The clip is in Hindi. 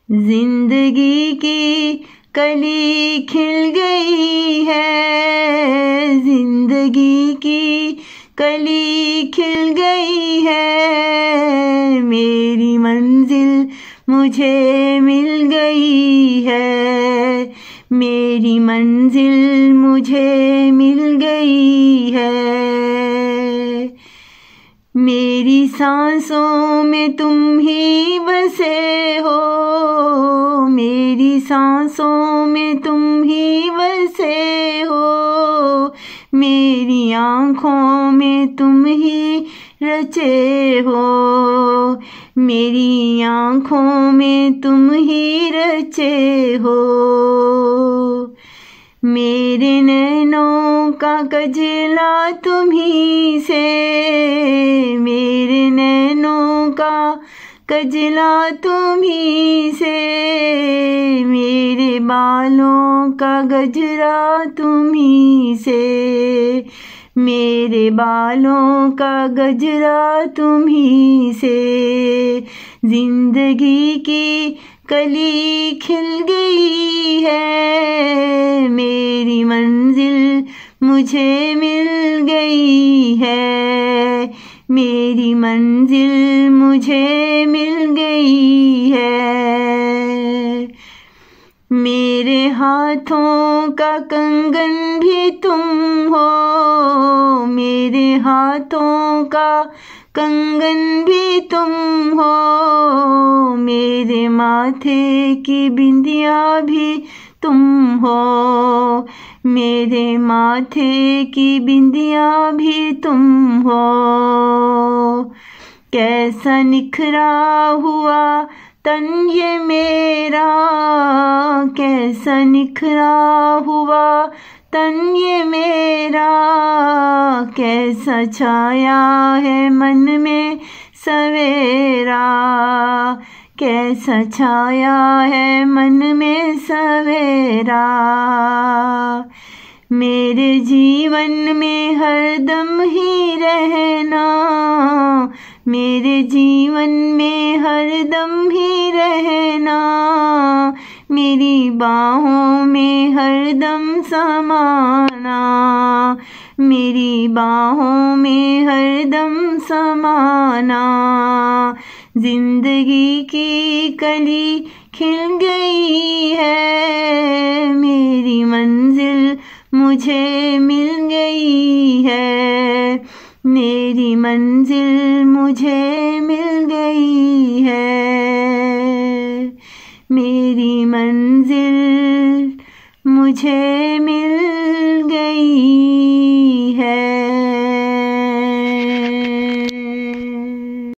जिंदगी की कली खिल गई है, जिंदगी की कली खिल गई है, मेरी मंजिल मुझे मिल गई है, मेरी मंजिल मुझे मिल गई है। मेरी सांसों में तुम ही बसे हो, मेरी सांसों में तुम ही बसे हो, मेरी आँखों में तुम ही रचे हो, मेरी आँखों में तुम ही रचे हो। मेरे नैनों का कजला तुम्ही से, मेरे नैनों का कजला तुम्ही से, मेरे बालों का गजरा तुम्ही से, मेरे बालों का गजरा तुम्ही से। जिंदगी की कली खिल गई है, मेरी मंजिल मुझे मिल गई है, मेरी मंजिल मुझे मिल गई है। मेरे हाथों का कंगन भी तुम हो, मेरे हाथों का कंगन भी तुम हो, मेरे माथे की बिंदिया भी तुम हो, मेरे माथे की बिंदिया भी तुम हो। कैसा निखरा हुआ तन ये मेरा, कैसा निखरा हुआ तन ये मेरा, कैसा छाया है मन में सवेरा, कैसा छाया है मन में सवेरा। मेरे जीवन में हरदम ही रहना, मेरे जीवन में हरदम ही रहना, मेरी बाहों में हरदम समाना, मेरी बाहों में हरदम समाना। जिंदगी की कली खिल गई है, मेरी मंजिल मुझे मिल गई है, मेरी मंजिल मुझे मिल गई है, मेरी मंजिल मुझे मिल